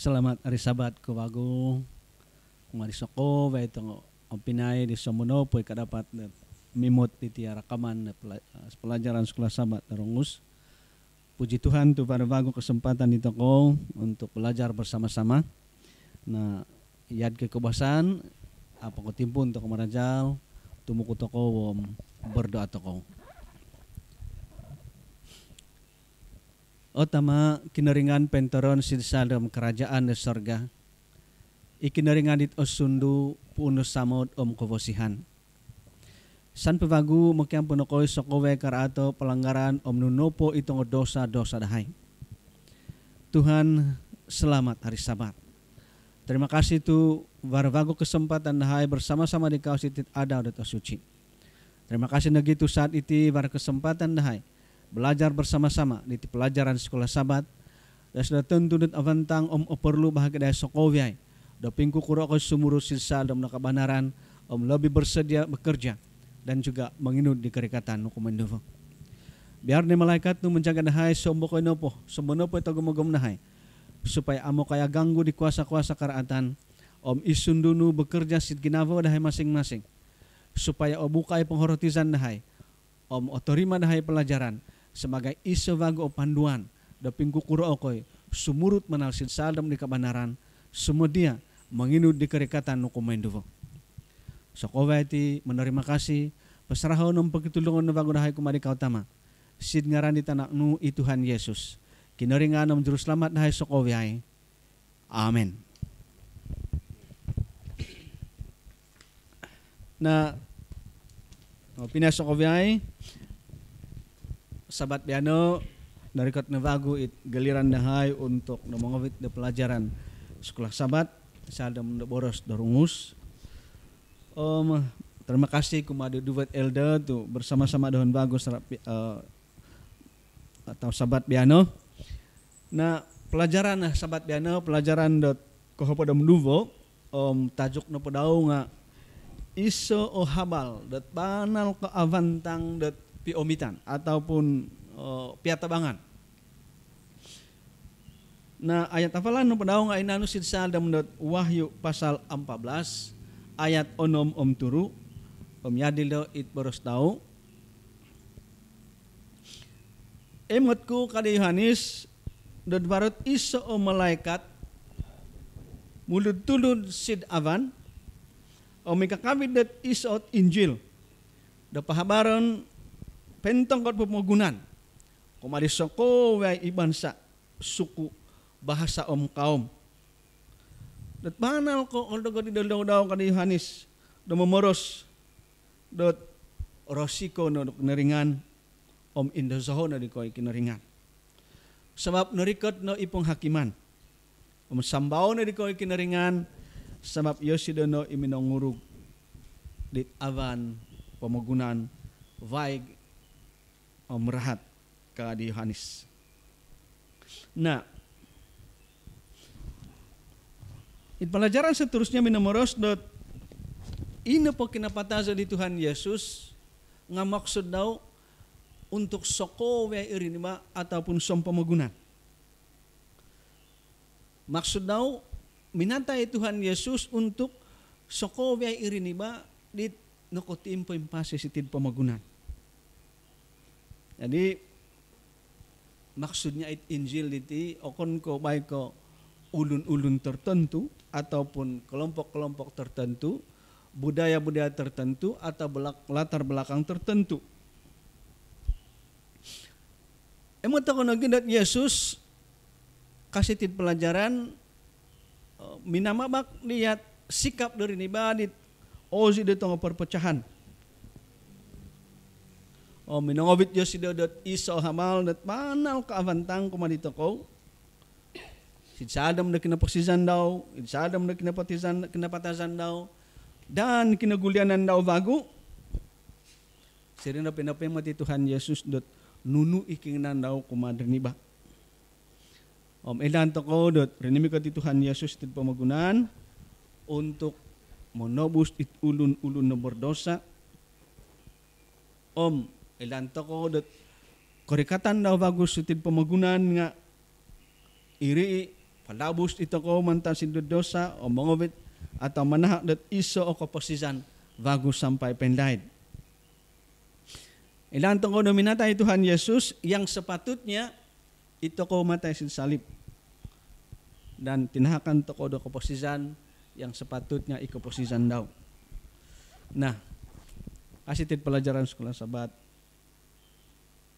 Selamat hari Sabat ko bago kumarisoko ba itong pinay di Somono po ikadapat na mimot di tiara kaman na pelajaran sekolah Sabat tarungus. Puji Tuhan tuh pada bago kesempatan itu ko untuk belajar bersama-sama. Nah, yad ke kebasan apa ko timpun untuk marajal tumuku toko berdoa toko. Otama kinaringan pentoron sidsadam kerajaan di sorga. Ikinaringan dit osundu puno samod kobosihan. San pevagu makiam punokoy sokowe karato pelanggaran nunopo itong dosa-dosa dahay. Tuhan selamat hari Sabat. Terima kasih tu varvago kesempatan dahay bersama-sama di kau sitit ada udah suci. Terima kasih negitu saat itu var kesempatan dahay belajar bersama-sama di pelajaran sekolah Sabat. Dan sudah tentu dan avantang perlu bahagia dari sokowiai. Da pingku kuro ko sumuru silsa dom nakabanaran lebih bersedia bekerja dan juga menginut di kerikatan no komendovo. Biar ni malaikat nu menjaga dahay sombo ko nopo ito gumugum nahay supaya amo kaya ganggu di kuasa-kuasa karaatan isundunu bekerja sit ginavo dahay masing-masing supaya bukay penghorotisan dahay otorima dahay pelajaran sebagai isevago panduan da pingku kuro okoy sumurut menalsid sadam di kabanaran semudia menginut di kerikatan no komendovo. So koweti menerima kasih pasrahon ng pagtulungan na bago dahay kumadi ka utama. Sid ngaran di tanak nu Tuhan Yesus. Kinaringan ng juru selamat dahay so kowai. Amen. Na pinasok kowai Sabat biano dari kat nevagu galiran dahay untuk nomongawit de pelajaran sekolah Sabat sadam de boros darungus. Terima kasih kepada Duvet Elda tu bersama-sama dengan bagus atau Sabat biano. Nah, pelajaran Sabat biano pelajaran dot kohopada menduvo tajuk no pedau nga iso o habal dot banal ke avantang dot piomitan ataupun piatabangan. Nah, ayat hafalan no pedau nga inanu sidsa dam dot Wahyu pasal 14 ayat onom turu yadilo it boros tau. Emotku kada Yohanes dot barot iso o malaikat mulud tulud sid avan mikakabit dot iso Injil da pahabaron pentong kot pemogunan kumari soko way ibansa suku bahasa kaum. Dat banal ko oldo ko daw kada Yohanes do memoros dot rosiko no neringan indozoho na di ko kineringan. Sebab nerikot no ipong hakiman. Sambaw na di ko kineringan sebab yosido no iminongurug dit avan pemogunan vaig merahat kada Yohanes. Nah, pelajaran seterusnya minomoros dot ino po kinapataza di Tuhan Yesus nga maksud daw untuk soko we irinima ataupun som pemogunan. Maksud daw minantay Tuhan Yesus untuk soko we irinima di nokotimpo impase sitid pemogunan. Jadi maksudnya Injil diti okon ko baik ko ulun-ulun tertentu ataupun kelompok-kelompok tertentu, budaya-budaya tertentu atau latar belakang tertentu. Emang tahu nagindat Yesus kasih tid pelajaran minamabak lihat sikap dari nibadit ozi detong perpecahan. Minongobit Yosido dot iso hamal dot manal kaavantang kumadito ko. Sidsadam na kinapaksisan daw, sidsadam na kinapatazan daw, dan kinagulianan daw bago. Sirina pinapemati Tuhan Yesus dot nunu ikingan daw kumadriniba. Ilan to ko dot rinimi ko ti Tuhan Yesus ti pamagunan untuk monobus it ulun-ulun na berdosa. Ilan to ko dot korikatan daw bagus ti pamagunan nga iri palabos ito ko mantan sindudosa o mangobit atau manahak dat iso o kaposisan bago sampai pendaid. Ilan tungkol nominatay Tuhan Yesus yang sepatutnya ito ko matay sin salib. Dan tinahakan toko do kaposisan yang sepatutnya ikaposisan daw. Nah, kasih pelajaran sekolah sahabat.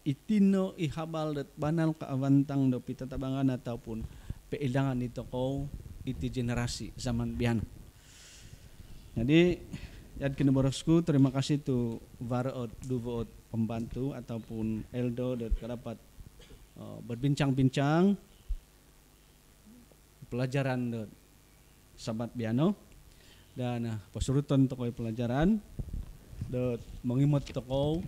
Itino ihabal dat banal kaawantang do pitatabangan ataupun peilangan ito ko iti generasi zaman biano. Jadi, yad kinaborosku, terima kasih tu Varaot Duvoot pembantu ataupun Eldo dat dapat berbincang-bincang pelajaran dat sahabat biano dan pasurutan tokoy pelajaran dat mangimot toko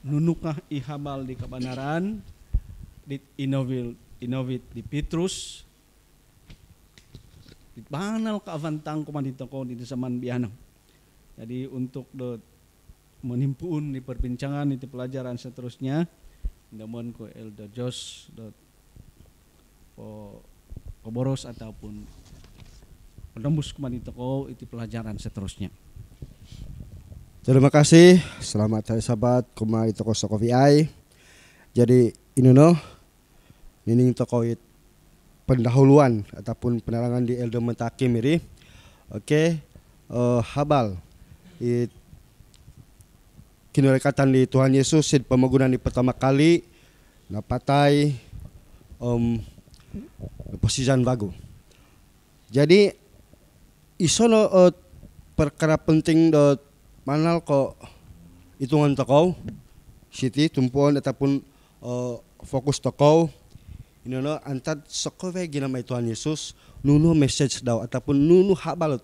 nunukah ihabal di kabanaran di inovit di Petrus di banal kaavantang kumandito ko di zaman biano. Jadi untuk dat menimpuun di perbincangan itu pelajaran seterusnya namun ko Eldo Jos dat koboros ataupun penembus kumandito ko itu pelajaran seterusnya. Terima kasih, selamat hari sahabat kuma itu ko sa VI. Jadi ini nining toko pendahuluan ataupun penerangan di Eldo Mentakim ini. Oke, habal kinurekatan di Tuhan Yesus sid pemagunan di pertama kali napatay posisian bago. Jadi isono perkara penting dot manal ko hitungan toko city tumpuan ataupun fokus toko inono antad sokowe ginamay Tuhan Yesus nuno message daw ataupun nuno habalot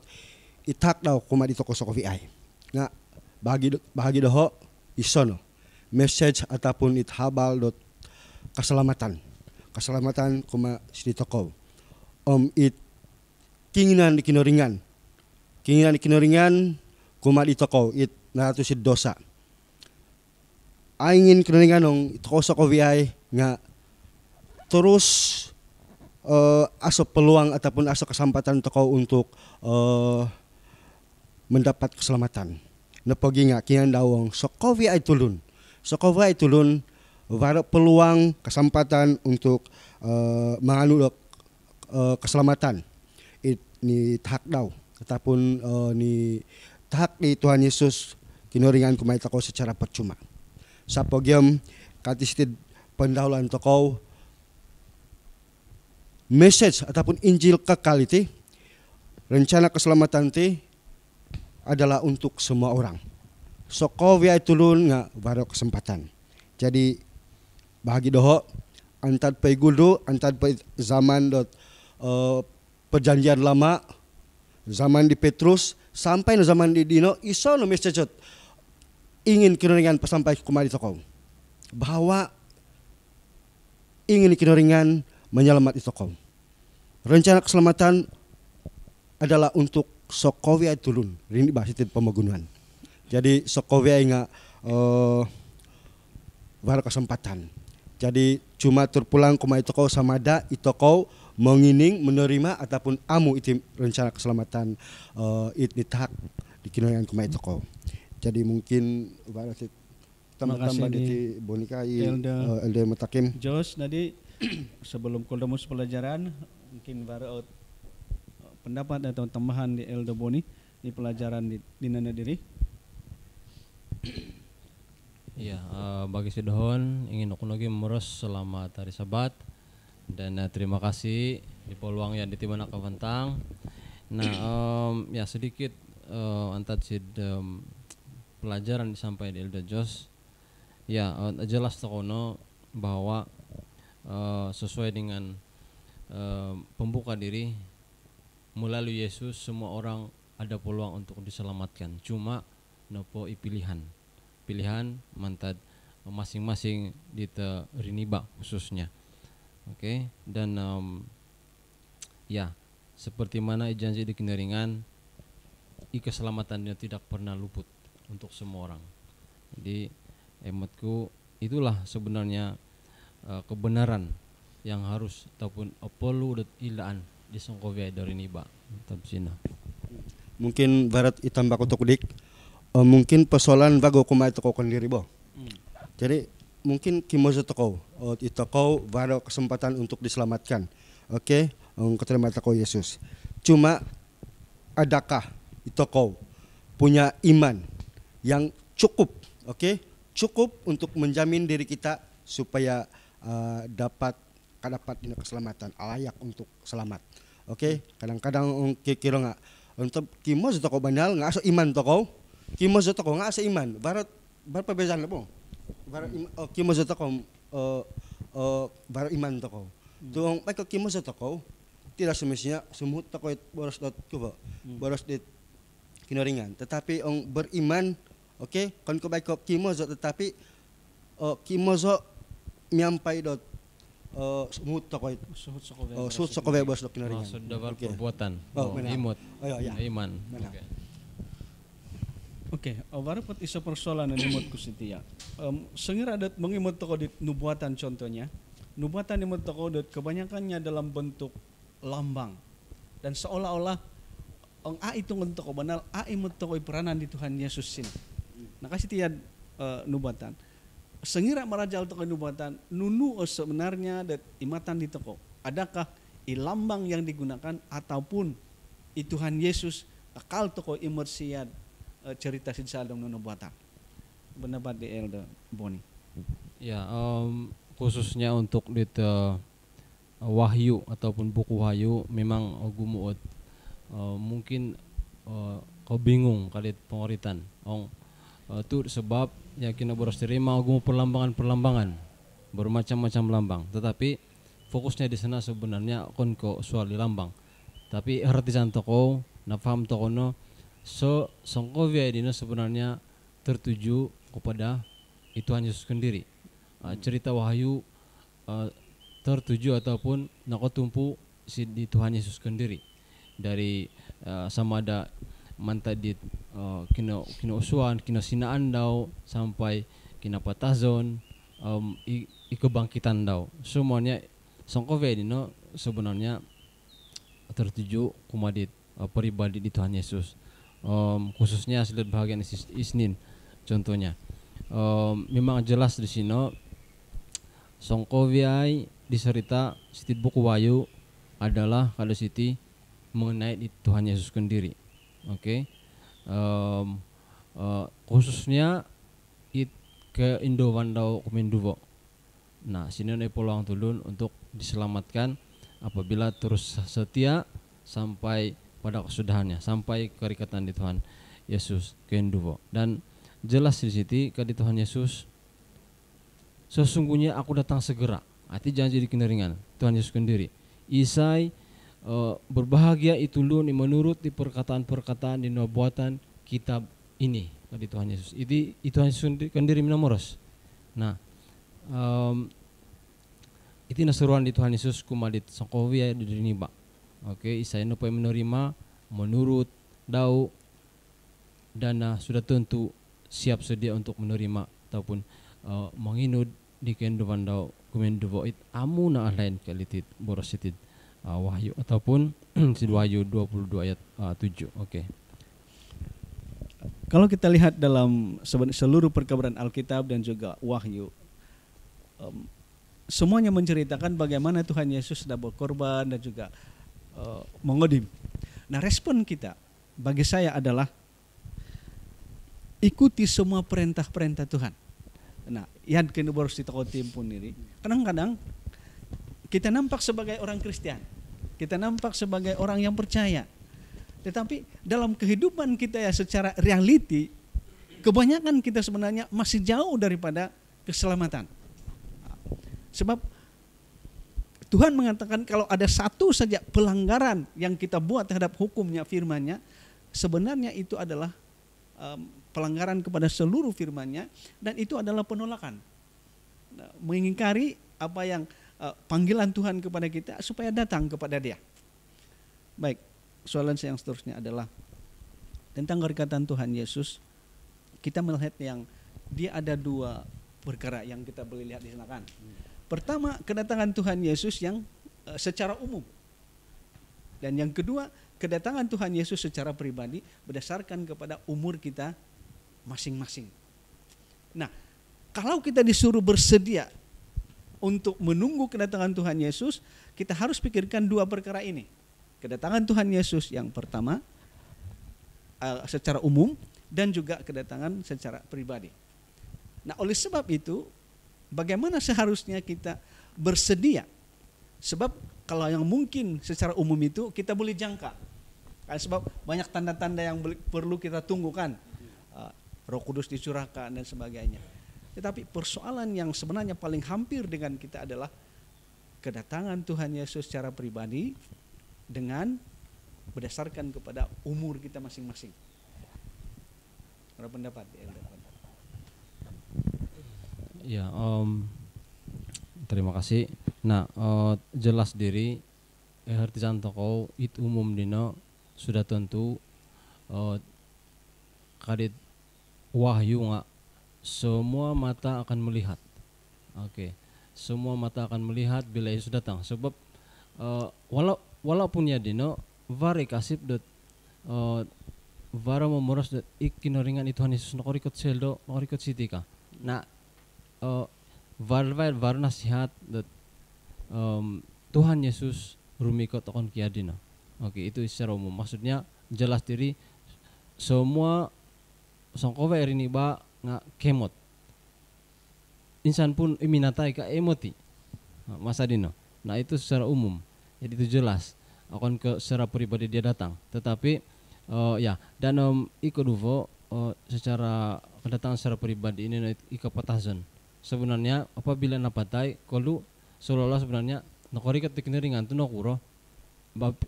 itak daw kuma dito ko sa VI nga bahagi daw isono message ataupun ithabal dot keselamatan kuma dito ko it keinginan dikinoringan kuma dito ko it nato si dosa aingin kinoringan nung ito ko sa VI nga terus aso peluang ataupun aso kesempatan toko untuk mendapat keselamatan. Napogi nga kian dawong sokovi ay tulun waro peluang kesempatan untuk menganu keselamatan ni tahak daw ataupun ni tahak di Tuhan Yesus kinoringan kumay toko secara percuma. Sa pogyam katistid pendahuluan toko message ataupun Injil kekal itu rencana keselamatan itu adalah untuk semua orang. Sokowi ay tulun nga baru kesempatan. Jadi bahagi doho antad pay gudo antad pay zaman dot perjanjian lama zaman di Petrus sampai no zaman di Dino iso no message ingin kinoringan pasampai kumari toko bahwa ingin kinoringan menyelamat itu kau. Rencana keselamatan adalah untuk sokowi ay tulun. Rini bahasit pemagunuhan. Jadi sokowi ay nga baru kesempatan. Jadi cuma terpulang kuma itu kau samada itu kau mengining menerima ataupun amu itu rencana keselamatan itahak dikinoyan kuma itu kau. Jadi mungkin bahasit tambah di Bonika Elda Mentakim. Jos tadi sebelum koldomus pelajaran mungkin baru pendapat atau tambahan di Eldo Boni di pelajaran di Nana Diri. Ya, bagi Sidohon ingin aku lagi memeros selamat hari Sabat dan terima kasih di peluang yang ditimana kavantang. Nah, ya sedikit antat sid pelajaran disampaikan di Eldo Jos. Ya, jelas tokono bahwa sesuai dengan pembuka diri melalui Yesus semua orang ada peluang untuk diselamatkan. Cuma nopo pilihan mantad masing-masing di riniba khususnya. Oke, dan ya seperti mana janji di Kineringan keselamatannya tidak pernah luput untuk semua orang. Jadi ematku itulah sebenarnya kebenaran yang harus ataupun perlu ilaan di songkovia dari niba tabsina. Mungkin barat itambah kotok dik, mungkin persoalan bago kumai toko kendiri bo. Jadi mungkin kimozo toko, itoko baru kesempatan untuk diselamatkan. Oke, keterima toko Yesus. Cuma adakah itoko punya iman yang cukup, oke? Cukup untuk menjamin diri kita supaya dapat ini keselamatan, layak untuk selamat. Oke, kadang-kadang kira nggak untuk kimozo toko banal nggak asa iman toko, kimozo toko nggak asa iman. Barat perbedaan apa? Barat kimozo toko barat iman toko. Tuang mereka kimozo toko tidak semestinya semut toko boros dot kuba, boros dit kinaringan. Tetapi orang beriman, oke, kan ko baik kimozo tetapi kimozo nyampai dot smooth toko itu suhut sokowe bos dok kinaringan. Maksud dapat perbuatan. Imut. Iman. Oke, baru pot iso persoalan imut ku sitia. Sengira adat mengimut toko di nubuatan contohnya. Nubuatan imut toko dot kebanyakannya dalam bentuk lambang dan seolah-olah ang a itu toko banal a imut toko peranan di Tuhan Yesus sini. Nah kasih tiad nubuatan. Sengira marajal toko nubuatan nunu sebenarnya dat imatan di toko. Adakah ilambang yang digunakan ataupun Tuhan Yesus akal toko imersiad cerita sinsal dong nubuatan. Pendapat di Elda Boni. Ya, khususnya untuk di Wahyu ataupun buku Wahyu memang gumuot mungkin kau bingung kali pengoritan. Itu sebab ya kena boros terima gumu perlambangan bermacam-macam lambang. Tetapi fokusnya di sana sebenarnya kon ko soal di lambang. Tapi artisan toko, na paham toko no so songkovia ini sebenarnya tertuju kepada Tuhan Yesus sendiri. Cerita Wahyu tertuju ataupun nakotumpu si di Tuhan Yesus sendiri. Dari sama ada mantadit kina usuan, kina sinaan daw sampai kina patazon, ikebangkitan daw. Semuanya songkovia ini no sebenarnya tertuju kumadit pribadi di Tuhan Yesus. Khususnya hasil bahagian Isnin contohnya. Memang jelas di sini songkovia diserita siti buku Wahyu adalah kalau siti mengenai di Tuhan Yesus sendiri. Oke. Khususnya ke Indowandau Kumenduwo. Nah, sini ada peluang tulun untuk diselamatkan apabila terus setia sampai pada kesudahannya, sampai kerikatan di Tuhan Yesus Kenduwo. Dan jelas di situ ke di Tuhan Yesus, sesungguhnya aku datang segera. Arti janji di kinaringan Tuhan Yesus sendiri. Isai berbahagia itu lun menurut di perkataan-perkataan di nubuatan kitab ini di Tuhan Yesus. Itu Tuhan Yesus sendiri minamoros. Nah, itu naseruan di Tuhan Yesus kumadit songkovia di niba. Oke, Isai nopo menerima menurut dau dana sudah tentu siap sedia untuk menerima ataupun menginud di kenduan dau kumenduwo it amuna lain kalitit borositit Wahyu ataupun si Wahyu 22 ayat 7. Oke. Kalau kita lihat dalam seluruh perkabaran Alkitab dan juga Wahyu, semuanya menceritakan bagaimana Tuhan Yesus sudah berkorban dan juga mengodim. Nah, respon kita bagi saya adalah ikuti semua perintah-perintah Tuhan. Nah, yang kena baru di toko timpun ini. Kadang-kadang kita nampak sebagai orang Kristen, kita nampak sebagai orang yang percaya. Tetapi dalam kehidupan kita ya secara reality, kebanyakan kita sebenarnya masih jauh daripada keselamatan. Sebab Tuhan mengatakan kalau ada satu saja pelanggaran yang kita buat terhadap hukumnya, firman-Nya, sebenarnya itu adalah pelanggaran kepada seluruh firman-Nya dan itu adalah penolakan. Mengingkari apa yang panggilan Tuhan kepada kita supaya datang kepada Dia. Baik, soalan saya yang seterusnya adalah tentang perkataan Tuhan Yesus. Kita melihat yang dia ada dua perkara yang kita boleh lihat di sana kan. Pertama, kedatangan Tuhan Yesus yang secara umum. Dan yang kedua, kedatangan Tuhan Yesus secara pribadi berdasarkan kepada umur kita masing-masing. Nah, kalau kita disuruh bersedia untuk menunggu kedatangan Tuhan Yesus, kita harus pikirkan dua perkara ini. Kedatangan Tuhan Yesus yang pertama secara umum dan juga kedatangan secara pribadi. Nah, oleh sebab itu, bagaimana seharusnya kita bersedia? Sebab kalau yang mungkin secara umum itu kita boleh jangka. Kan sebab banyak tanda-tanda yang perlu kita tunggu kan. Roh Kudus dicurahkan dan sebagainya. Tetapi persoalan yang sebenarnya paling hampir dengan kita adalah kedatangan Tuhan Yesus secara pribadi dengan berdasarkan kepada umur kita masing-masing. Ada pendapat? Ya, terima kasih. Nah, jelas diri artisan toko itu umum dino sudah tentu kadit wahyu nggak semua mata akan melihat. Oke, semua mata akan melihat bila Yesus datang. Sebab walaupun ya dino vari kasip dot vara memoros dot ikinoringan itu Tuhan Yesus nokorikot seldo nokorikot sitika. Nah, var nasihat dot Tuhan Yesus rumikot okon kiadino. Oke, itu secara umum. Maksudnya jelas diri semua songkowe erini ba nga kemot. Insan pun iminatai ka emoti. Masa dino. Nah, itu secara umum. Jadi itu jelas akan ke secara pribadi dia datang. Tetapi ya dan ikoduvo secara kedatangan secara pribadi ini ikapatazon. Sebenarnya apabila napatai kalau seolah-olah sebenarnya nakorikat tikneringan tu nakuro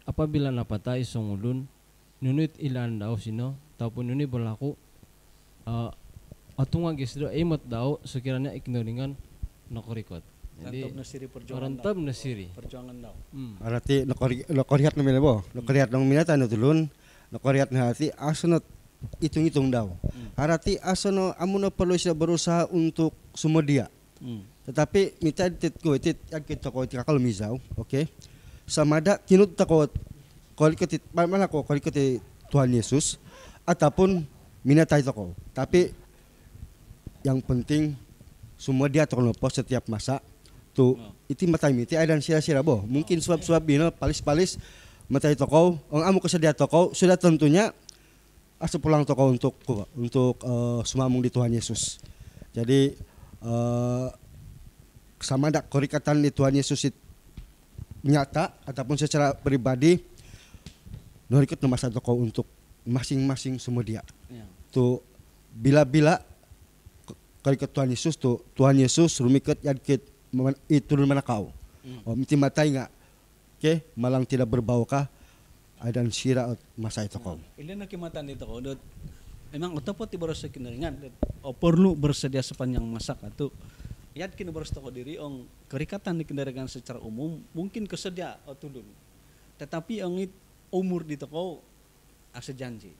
apabila napatai songulun nunit ilan daw sino taupun nuni berlaku atunga gesdo emot daw sekiranya ignoringan nakorikot. Jadi rantap nasiri perjuangan daw. Arati nakorihat na minabo, nakorihat ng minatan na tulun, nakorihat na hati asunot hitung-hitung daw. Arati asono amuno perlu siya berusaha untuk sumodia. Tetapi minta itit kita ko kakal mizaw, okay? Samada kinut takot koliketit mana ko koliketit Tuhan Yesus ataupun minatay ko. Tapi yang penting sumodia to ko setiap masa tu iti matay miti ay dan sira-sira bo. Mungkin suap-suap bino palis-palis matay toko, ang amo ko sedia toko sudah tentunya asa pulang toko untuk sumamong di Tuhan Yesus. Jadi sama dak korikatan di Tuhan Yesus nyata ataupun secara pribadi norikot na masa toko untuk masing-masing semua dia. Tu bila-bila korikat Tuhan Yesus tu Tuhan Yesus rumikot yadkit iturun manakaw. Miti matay nga. Okay, malang tidak berbau kah adan sira at masa ito ko. Ilan na kimatan dito ko. Emang utapot ti boros sa kinaringan. O perlu bersedia sepanjang masa katu. Yat kini boros ko diri ong kerikatan di kendaraan secara umum mungkin kesedia o tulun. Tetapi ang umur dito ko asa janji.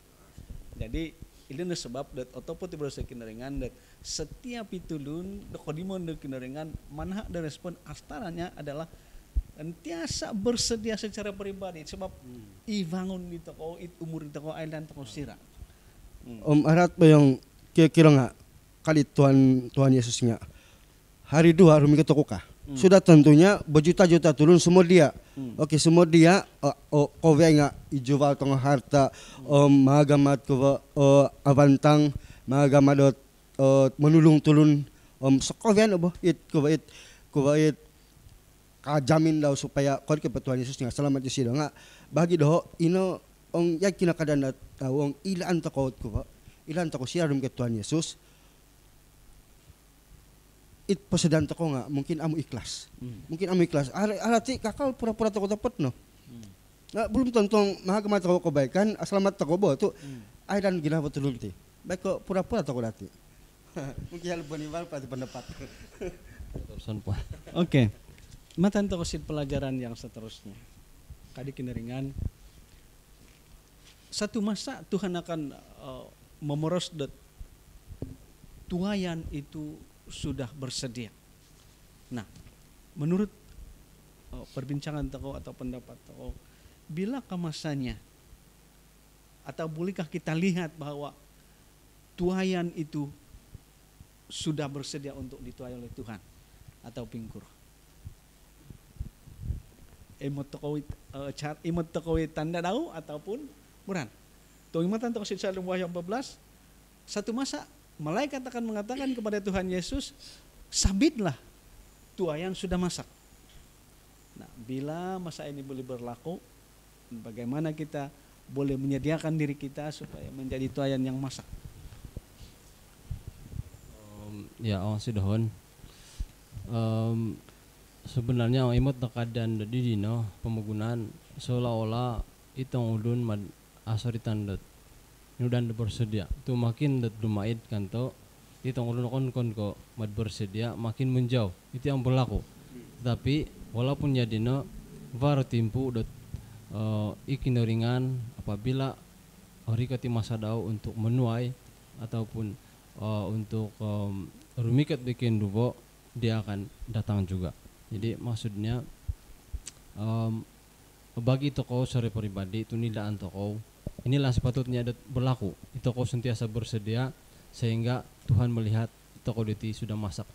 Jadi ilan na sebab dat otopot ti boros sa kinaringan dat setiap itulun dokodimon de kinaringan manha dan respon astaranya adalah entiasa bersedia secara pribadi sebab ibangun dito ko umur dito ko ay lanto ko sira. Arat ba yung kira nga kalit Tuhan Yesus nga hari dua rumikot ko ka. Sudah tentunya berjuta-juta turun semua dia. Oke, semua dia kowe nga ijuval tong harta magamat ko avantang magamadot menulung tulun sokovian obo it kajamin daw supaya kon ke Tuhan Yesus nga salamat di sida nga bagi do ino ong yak kinakadan at ong ilaan takot ko ilan tako siya rum ke Tuhan Yesus it pasedan tako nga mungkin amo ikhlas arati kakal pura-pura tako dapat no belum tontong mahagamat tako kebaikan asalamat tako bo tu ay dan ginawa tulun ti baik ko pura-pura tako dati mungkin hal baniwal pada pendapat. Oke. Matan to kosid pelajaran yang seterusnya. Kadi kinaringan satu masa Tuhan akan memeros tuayan itu sudah bersedia. Nah, menurut perbincangan toko atau pendapat toko, bilakah masanya atau bolehkah kita lihat bahwa tuayan itu sudah bersedia untuk dituai oleh Tuhan atau pingkur? Imot tokowi tanda tahu ataupun buran. Tungimatan toko sisa Wahyu 14, satu masa malaikat akan mengatakan kepada Tuhan Yesus, sabitlah tuayan sudah masak. Nah, bila masa ini boleh berlaku, bagaimana kita boleh menyediakan diri kita supaya menjadi tuayan yang masak? Ya, sidahon. Sebenarnya imut keadaan di dino pemgunaan seolah-olah itong ulun mad asoritan dot nudan bersedia tu makin dat dumait kanto itong ulun kon ko mad bersedia makin menjauh itu yang berlaku. Tapi walaupun ya dino var timpu dot ikinoringan apabila hari kati masa dau untuk menuai ataupun untuk rumikat bikin dubo, dia akan datang juga. Jadi maksudnya bagi toko secara pribadi itu nilaan toko inilah sepatutnya berlaku. Toko sentiasa bersedia sehingga Tuhan melihat toko diti sudah masak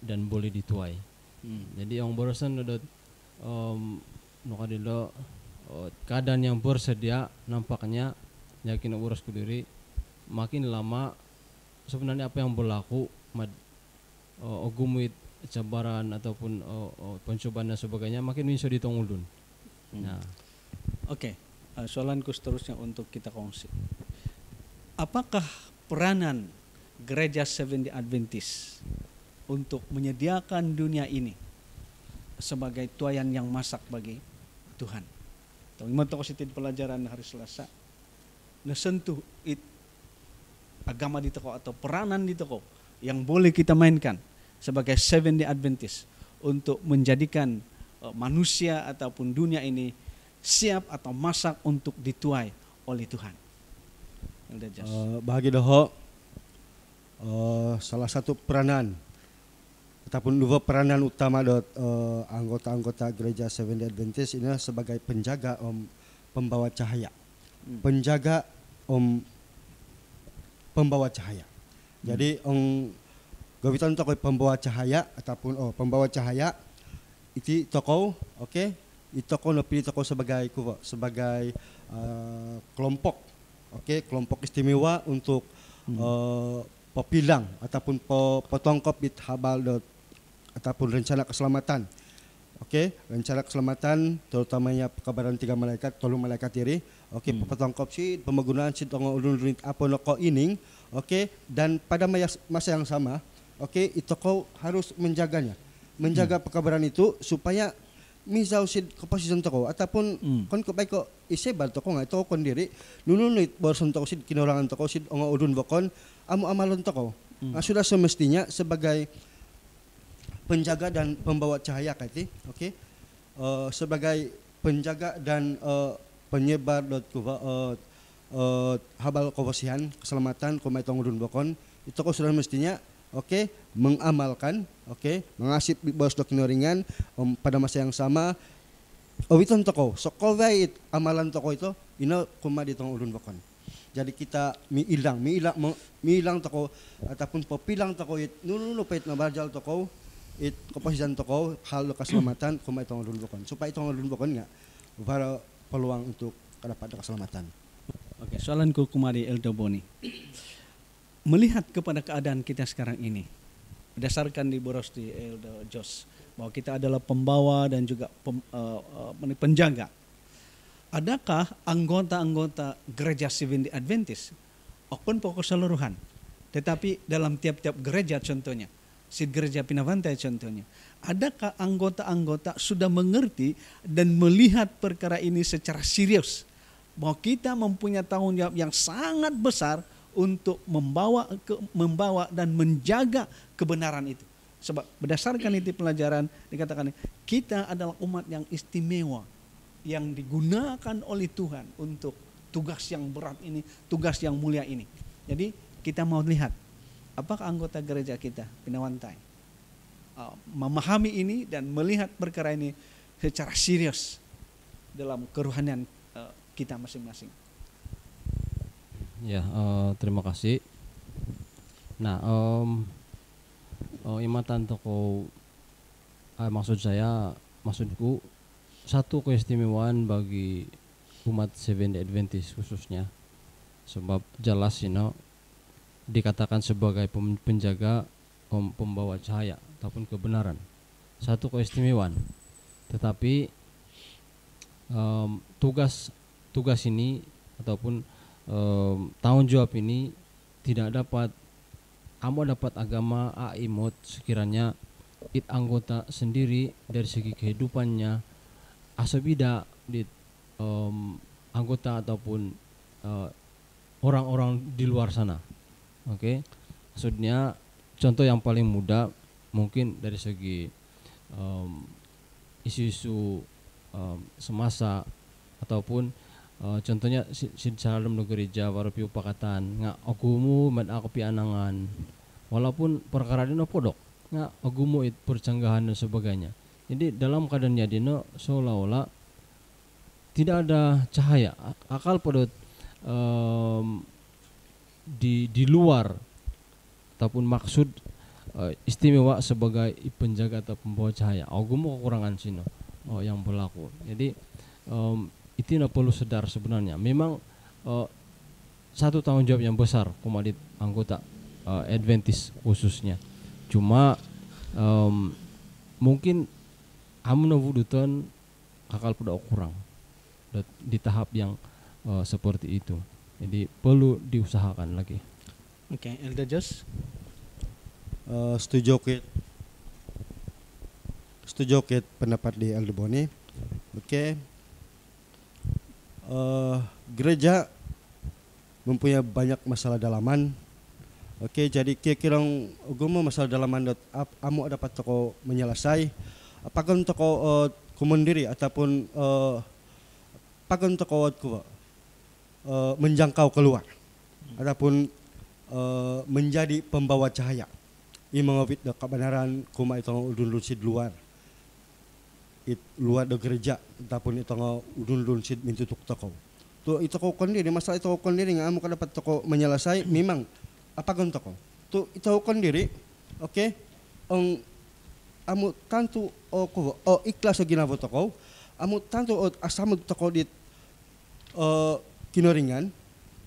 dan boleh dituai. Jadi yang borosan nukadilo keadaan yang bersedia nampaknya yakin urus kudiri makin lama sebenarnya apa yang berlaku ogumuit cabaran ataupun pencobaan dan sebagainya makin bisa ditong ulun. Nah, Oke. Soalanku seterusnya untuk kita kongsi. Apakah peranan gereja Seventh-day Adventist untuk menyediakan dunia ini sebagai tuayan yang masak bagi Tuhan? Teman-teman toko pelajaran hari Selasa, nasentuh agama di toko atau peranan di toko yang boleh kita mainkan sebagai Seventh-day Adventist untuk menjadikan manusia ataupun dunia ini siap atau masak untuk dituai oleh Tuhan. Bagi doho salah satu peranan ataupun dua peranan utama anggota-anggota gereja Seventh-day Adventist ini sebagai penjaga pembawa cahaya. Penjaga pembawa cahaya. Jadi gawitan tokoh pembawa cahaya ataupun pembawa cahaya itu tokoh, oke, itu tokoh pilih tokoh sebagai kelompok, oke, kelompok istimewa untuk pepilang ataupun potongkop it habal ataupun rencana keselamatan, oke, rencana keselamatan terutamanya kabaran 3 malaikat, 3 malaikat diri, oke, potongkop si pemgunaan si tongo ulun apa noko ining, oke, dan pada masa yang sama, oke, itu kau harus menjaganya, menjaga pekabaran itu supaya misal sid keposisi toko ataupun kon kepai ko isebar toko nggak toko kon diri nununit borson toko sid kinorangan toko sid ongo udun bokon amu amalon toko. Sudah semestinya sebagai penjaga dan pembawa cahaya kati, oke, sebagai penjaga dan penyebar habal kewasihan keselamatan komai tong udun bokon itu kau sudah mestinya oke, mengamalkan, oke, mengasih bos dokinoringan pada masa yang sama. Owiton toko, sokowait amalan toko itu, ino kuma di tong ulun bokon. Jadi kita miilang toko ataupun popilang toko it nunu pait nabarjal toko it keposisan toko hal keselamatan kuma itong ulun bokon. Supaya itong ulun bokon nggak para peluang untuk dapat keselamatan. Oke, soalanku kumari Eldo Boni. Melihat kepada keadaan kita sekarang ini, berdasarkan di boros di Elder Jos, bahwa kita adalah pembawa dan juga penjaga. Adakah anggota-anggota gereja Seventh-day Adventist, walaupun pokok keseluruhan, tetapi dalam tiap-tiap gereja contohnya, si gereja Pinavantai contohnya, adakah anggota-anggota sudah mengerti dan melihat perkara ini secara serius, bahwa kita mempunyai tanggung jawab yang sangat besar untuk membawa dan menjaga kebenaran itu. Sebab berdasarkan itu pelajaran dikatakan kita adalah umat yang istimewa yang digunakan oleh Tuhan untuk tugas yang berat ini, tugas yang mulia ini. Jadi kita mau lihat apakah anggota gereja kita Pinawantai memahami ini dan melihat perkara ini secara serius dalam kerohanian kita masing-masing. Ya, terima kasih. Nah, imatan toko, maksudku satu keistimewaan bagi umat Seventh Day Adventist khususnya, sebab jelas dikatakan sebagai penjaga, pembawa cahaya ataupun kebenaran, satu keistimewaan. Tetapi tugas ini ataupun tanggung jawab ini tidak dapat agama imut sekiranya anggota sendiri dari segi kehidupannya asabida di anggota ataupun orang-orang di luar sana. Oke. Maksudnya contoh yang paling mudah mungkin dari segi isu-isu semasa ataupun contohnya si dalam gereja warupi upakatan nga agumu man ako pianangan, walaupun perkara dino podok nga agumu it percanggahan dan sebagainya. Jadi dalam keadaannya dino seolah-olah tidak ada cahaya akal podot di luar ataupun maksud istimewa sebagai penjaga atau pembawa cahaya. Agumu kekurangan sino yang berlaku. Jadi itu perlu sadar sebenarnya. Memang satu tanggung jawab yang besar kumadit anggota Adventist khususnya. Cuma mungkin amun wudutan akal pada kurang di tahap yang seperti itu. Jadi perlu diusahakan lagi. Oke, Elder Jos. Setuju ke pendapat di Elder Boni. Oke. Gereja mempunyai banyak masalah dalaman. Oke, jadi kira-kira agama masalah dalaman amu dapat toko menyelesai. Apakah toko kumendiri ataupun pakai toko menjangkau keluar ataupun menjadi pembawa cahaya. Ini mengawit kebenaran kuma itu udun lucid luar dari gereja ataupun itu udun lucid mintutuk toko. Tu itu kau kondiri masalah itu kau kondiri ngamu kada dapat toko menyelesai memang apa kan toko. Tu itu kau kondiri, oke? Amu tantu ikhlas ginawa toko. Amu tantu asamu toko di kinoringan.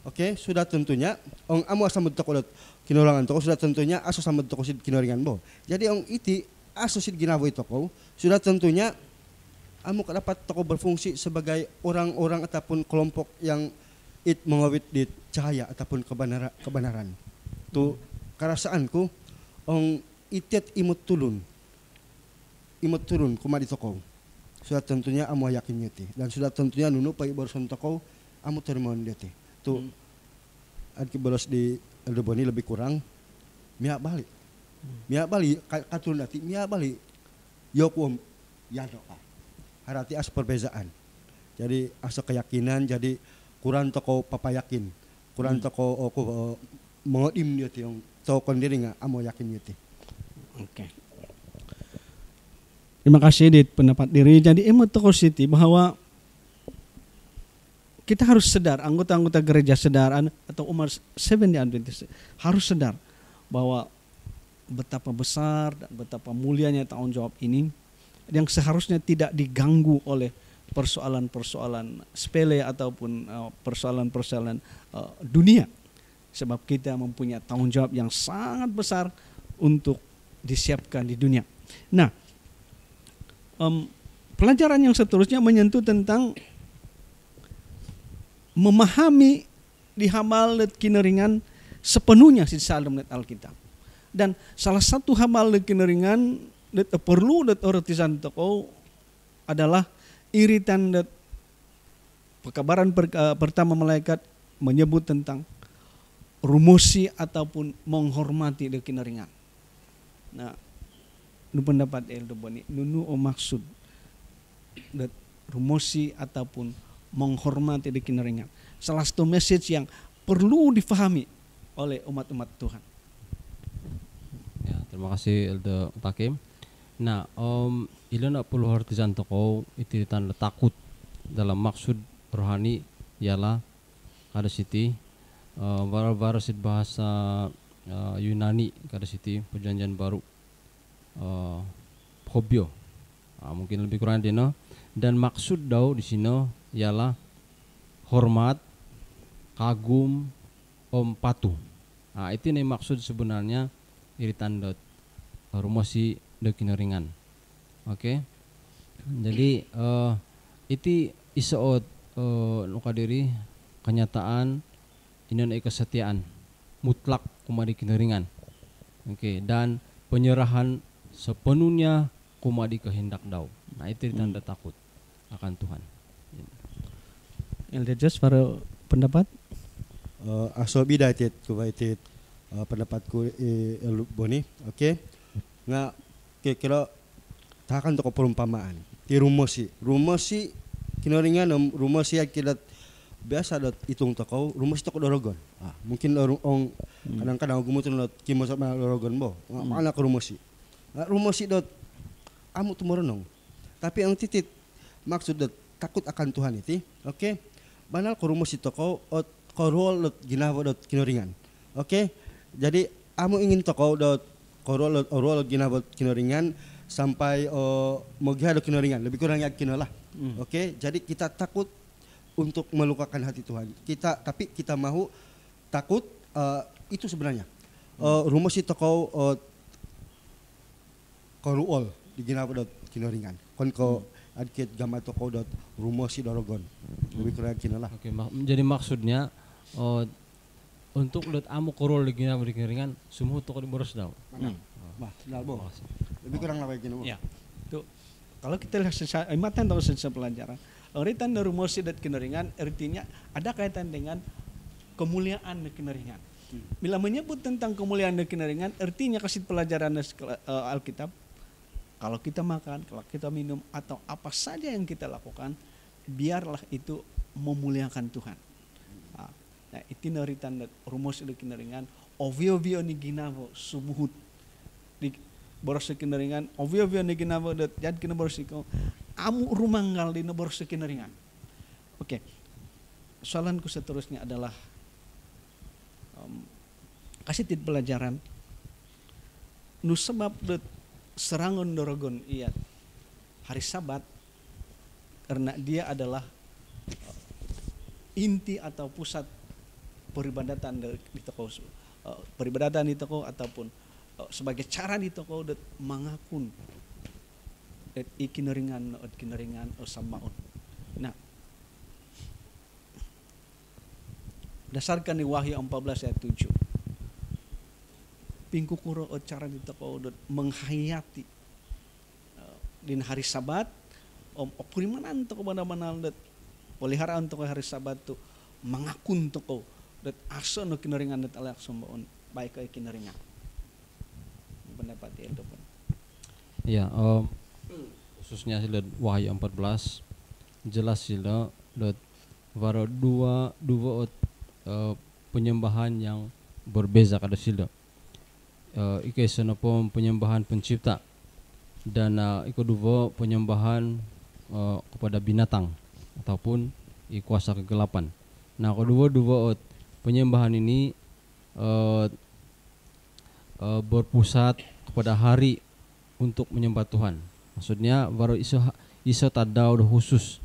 Oke, sudah tentunya amu asamu toko kinorangan toko sudah tentunya aso sama toko sid kinoringan bo. Jadi iti aso sid ginawa toko sudah tentunya amu dapat toko berfungsi sebagai orang-orang ataupun kelompok yang mengawit di cahaya ataupun kebenaran. Tu kerasaanku itet imut turun kuma di toko. Sudah tentunya amu yakin nyeti dan sudah tentunya nunu pai barusan toko amu terima ndete. Tu adki bolos di Elder Boni lebih kurang mia balik katun nanti mia balik yokum yado harati as perbezaan jadi asa keyakinan jadi kurang toko papa yakin kurang toko mengodim dia tiong toko kondiri nggak amo yakin dia. Oke. Terima kasih di pendapat diri. Jadi emot toko Siti bahwa kita harus sadar, anggota-anggota gereja sadar atau umat Seventh Day Adventist harus sadar bahwa betapa besar dan betapa mulianya tanggung jawab ini yang seharusnya tidak diganggu oleh persoalan-persoalan sepele ataupun persoalan-persoalan dunia, sebab kita mempunyai tanggung jawab yang sangat besar untuk disiapkan di dunia. Nah, pelajaran yang seterusnya menyentuh tentang memahami di hamal let kineringan sepenuhnya si dalam let Alkitab. Dan salah satu hamal let kineringan let perlu let oratisan toko adalah iritan let pekabaran pertama malaikat menyebut tentang rumusi ataupun menghormati let kineringan. Nah, nu pendapat Elder Boni nunu maksud let rumusi ataupun menghormati di kineringan. Salah satu message yang perlu difahami oleh umat-umat Tuhan. Ya, terima kasih Elder Takim. Nah, ilo nak perlu artisan toko itu tanda takut dalam maksud rohani ialah kada siti baru sit bahasa Yunani kada siti perjanjian baru phobio. Mungkin lebih kurang dino, dan maksud dau di sini ialah hormat, kagum, patuh. Itu nih maksud sebenarnya iritan dot rumosi dekineringan. Oke. Jadi itu isoot nukadiri kenyataan ini kesetiaan mutlak kumadi kineringan. Oke, dan penyerahan sepenuhnya kumadi kehendak dau. Nah, itu tanda takut akan Tuhan. LDJS para pendapat? Asobi datit kubaitit pendapatku Boni. Oke. Nga kira takan toko perumpamaan. Ti rumosi kinoringan rumosi akidat biasa dot itung toko rumosi toko dorogon. Mungkin orang kadang-kadang gumutun dot kimo sama dorogon bo. Mana ke rumosi. Rumosi dot amu tumuronong. Tapi ang titit maksud dot takut akan Tuhan itu, oke. Banal ke rumosi toko korol dot ginawa dot kinoringan. Oke. Jadi amu ingin toko dot korol ginawa kinoringan sampai mogha dot kinoringan. Lebih kurang yakin lah. Oke. Jadi kita takut untuk melukakan hati Tuhan. Tapi kita mau takut itu sebenarnya. Rumosi toko koruol di ginawa dot kinoringan. Kon ko adkit gama toko dot rumosi dorogon. Lebih kurang yakin lah. Oke, jadi maksudnya untuk lihat amu korol di kinaringan semua toko di boros dau. Bah, dalbo. Lebih kurang apa gini? Ya. Tuh. Kalau kita lihat matan tahu sensasi pelajaran. Aritan dari rumosi dan kinaringan artinya ada kaitan dengan kemuliaan dan kinaringan. Bila menyebut tentang kemuliaan dan kinaringan artinya kasih pelajaran Alkitab. Kalau kita makan, kalau kita minum atau apa saja yang kita lakukan, biarlah itu memuliakan Tuhan. Nah, itu naritan rumus itu kinaringan ovio ni ginavo sumuhut di boros kinaringan ovio ni ginavo dat jad kina boros ko amu rumanggal di boros kinaringan. Oke. Soalanku seterusnya adalah kasih pelajaran nu sebab det serangan dorogon iya hari Sabat karena dia adalah inti atau pusat peribadatan di toko peribadatan di toko ataupun sebagai cara di toko dat mangakun kineringan samaun. Nah, dasarkan di Wahyu 14 ayat 7. Pingku kuro cara di toko dat menghayati din hari Sabat purimanan toko mana-mana dat peliharaan toko hari Sabat tu mangakun toko dat aso no kineringan dat alak sombaon baik kay kineringan. Pendapat itu pun. Ya, khususnya sila Wahyu 14 jelas sila dat waro dua penyembahan yang berbeza kada sila. Ika sana po penyembahan pencipta dan iko dua penyembahan kepada binatang ataupun kuasa kegelapan. Nah, kedua penyembahan ini berpusat kepada hari untuk menyembah Tuhan. Maksudnya baru iso tadau khusus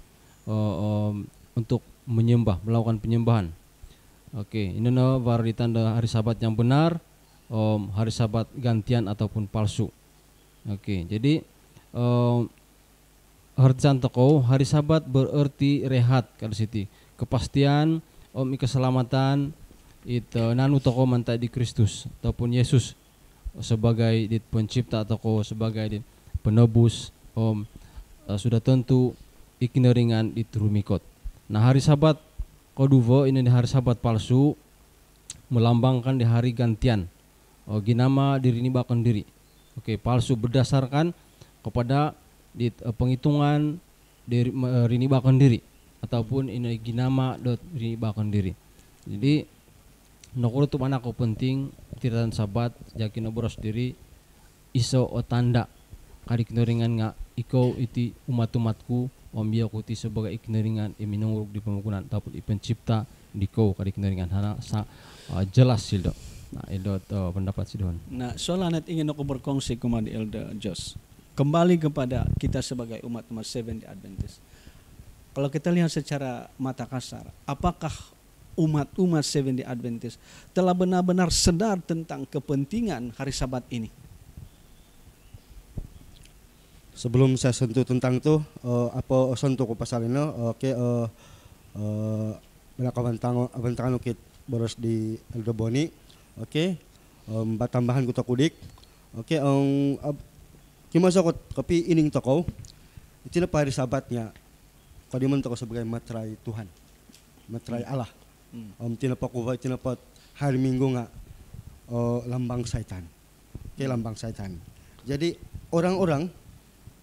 untuk menyembah, melakukan penyembahan. Oke, ini baru ditanda hari Sabat yang benar, hari Sabat gantian ataupun palsu. Oke, jadi artian toko hari Sabat berarti rehat kada siti. Kepastian keselamatan itu nanu toko mantai di Kristus ataupun Yesus sebagai di pencipta atau sebagai di penebus sudah tentu ikineringan diturumikot. Nah, hari Sabat koduvo ini di hari Sabat palsu melambangkan di hari gantian. Ginama diri ini bahkan diri. Oke, palsu berdasarkan kepada di penghitungan dari rini bahkan diri ataupun ini ginama dot rini bahkan diri. Jadi nokoro tu mana ko penting tiratan Sabat yakin boros diri iso o tanda kadikneringan nga ikaw iti umat-umatku wambiya ko ti sebagai ikneringan iminungurog di pamakunan tapos ipencipta di ko kadikneringan hana sa jelas sildo. Nah, itu pendapat Sidon. Nah, soalan ingin aku berkongsi kepada Elder Jos. Kembali kepada kita sebagai umat-umat Seventh-day Adventist. Kalau kita lihat secara mata kasar, apakah umat-umat Seventh-day Adventist telah benar-benar sadar tentang kepentingan hari Sabat ini? Sebelum saya sentuh tentang itu, apa sentuh ko pasal ini, oke, bentangan ukit boros di Elder Boni, oke, tambahan ko takudik, oke, kimasa ko kapi ining toko, itu na hari Sabatnya, kau diman toko sebagai materai Tuhan, materai Allah, tinapakuha, tinapat hari Minggu nga, lambang Satan, oke, lambang Satan. Jadi orang-orang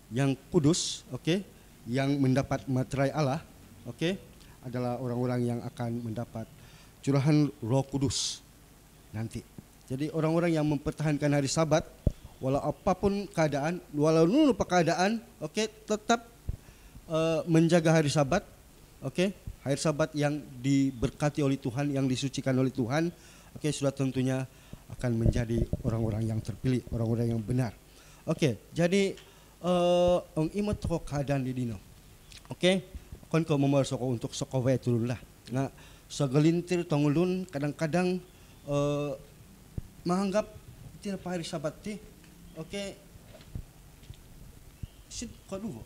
yang kudus, oke, yang mendapat materai Allah, oke, adalah orang-orang yang akan mendapat curahan Roh Kudus nanti. Jadi orang-orang yang mempertahankan hari Sabat, walau apapun keadaan, walau apa keadaan, oke, tetap menjaga hari Sabat, oke, hari Sabat yang diberkati oleh Tuhan, yang disucikan oleh Tuhan, oke, sudah tentunya akan menjadi orang-orang yang terpilih, orang-orang yang benar. Oke, jadi ang imot ko keadaan di dino. Oke, kon ko memarso ko untuk sokowe tulun lah. Nga sa galintir tangulun kadang-kadang menganggap tidak hari Sabat ti. Oke, sid kaduho.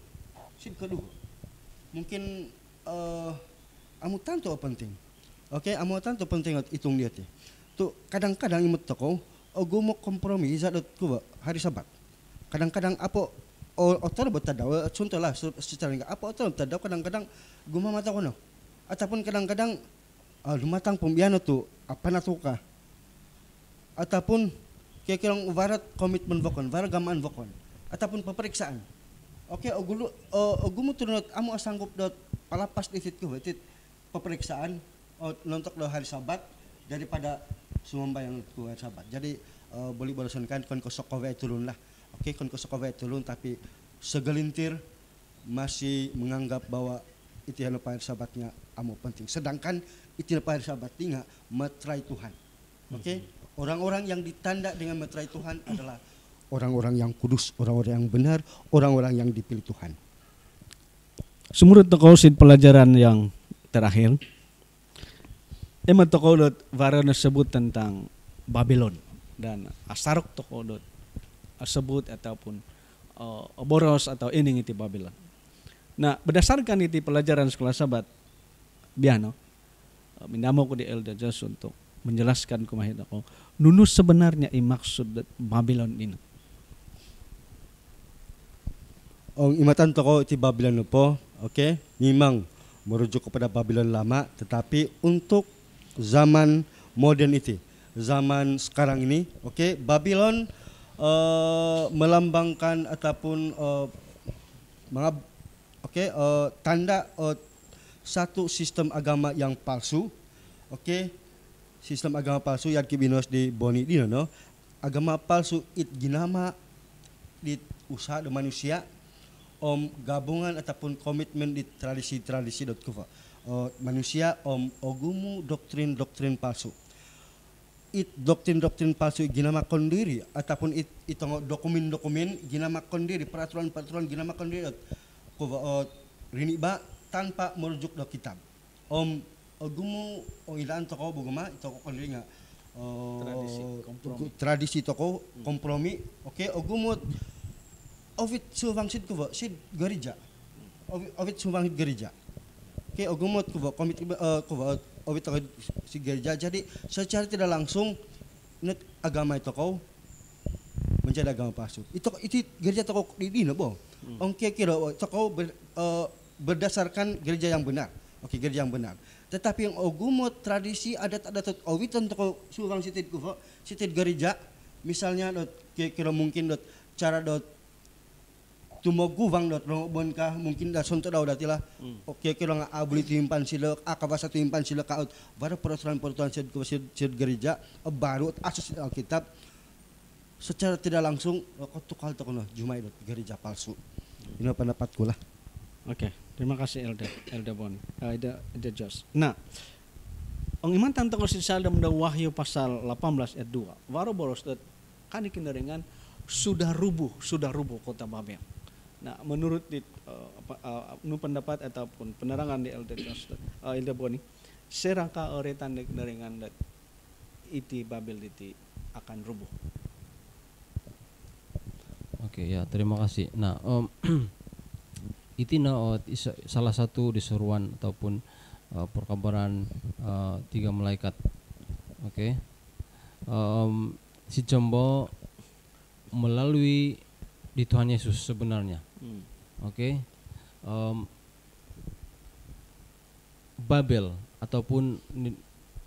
Mungkin amu tanto penting. Oke, amu tanto penting at itong dia ti. Tu kadang-kadang imot ko gumo kompromi zadot ko hari Sabat. Kadang-kadang apo otor betadaw contohlah secara enggak apa otor betadaw kadang-kadang gumamata ko no ataupun kadang-kadang lumatang pembiano tu apa natuka ataupun kira-kira varat komitmen vokon varat gamaan vokon ataupun peperiksaan oke ogumu tunot amu asanggup dot palapas ditit ko betit peperiksaan nontok do hari Sabat daripada sumambayang ku hari Sabat jadi boleh balasankan kon ko sokowe turun lah. Oke, kon kosokowe tulun tapi segelintir masih menganggap bahwa itu yang hari Sabatnya amu penting. Sedangkan itu hari Sabatnya materai Tuhan. Oke, orang-orang yang ditanda dengan materai Tuhan adalah orang-orang yang kudus, orang-orang yang benar, orang-orang yang dipilih Tuhan. Sumurut toko sid pelajaran yang terakhir, emat toko dot varana sebut tentang Babylon dan asarok toko dot sebut ataupun boros atau ining iti Babylon. Nah, berdasarkan iti pelajaran sekolah Sabat biano mindamo ko di Elder Jos untuk menjelaskan kumahit ako nunus sebenarnya maksud Babylon ini. Ang imatan to ko iti Babylon po, okay? Memang merujuk kepada Babylon lama tetapi untuk zaman modern itu, zaman sekarang ini, okay? Babylon melambangkan ataupun tanda satu sistem agama yang palsu, sistem agama palsu yang kibinos di Boni di no, agama palsu it ginama di usaha di manusia gabungan ataupun komitmen di tradisi manusia ogumu doktrin palsu. Doktrin palsu ginamakon diri ataupun itong dokumen ginamakon diri peraturan ginamakon diri riniba tanpa merujuk do kitab ogumu ilaan toko buguma itoko kondiri nga tradisi toko kompromi ogumu ovit suvangsid ko sid gereja ovit suvangsid gereja ogumot ko komit ko ovit si gereja jadi secara tidak langsung agama itu kau menjadi agama palsu itu gereja toko di dino bo kira toko berdasarkan gereja yang benar gereja yang benar tetapi yang ogumot tradisi adat owitan toko suwang sitit gereja misalnya kira mungkin cara tumoguvang bon ka mungkin da sonto daw datilah kira nga abuli timpan sila akabasa timpan sila kaot para peraturan sid gereja baru asus Alkitab secara tidak langsung kau tukal to kono Jumaid gereja palsu. Ini pendapatku lah. Oke, terima kasih Elder Bon. Elder Jos. Nah, ang iman tantang si dalam Wahyu pasal 18 ayat 2. Waro boros dat kanikin dengan sudah rubuh kota Babel. Nah, menurut pendapat ataupun penerangan di Elder Jos, Elder Boni, serangka oretan dengan dat iti Babel iti akan rubuh. Oke, ya, terima kasih. Nah, itu salah satu diseruan ataupun perkabaran tiga malaikat. Oke. Si Jombo melalui di Tuhan Yesus sebenarnya. Oke. Babel ataupun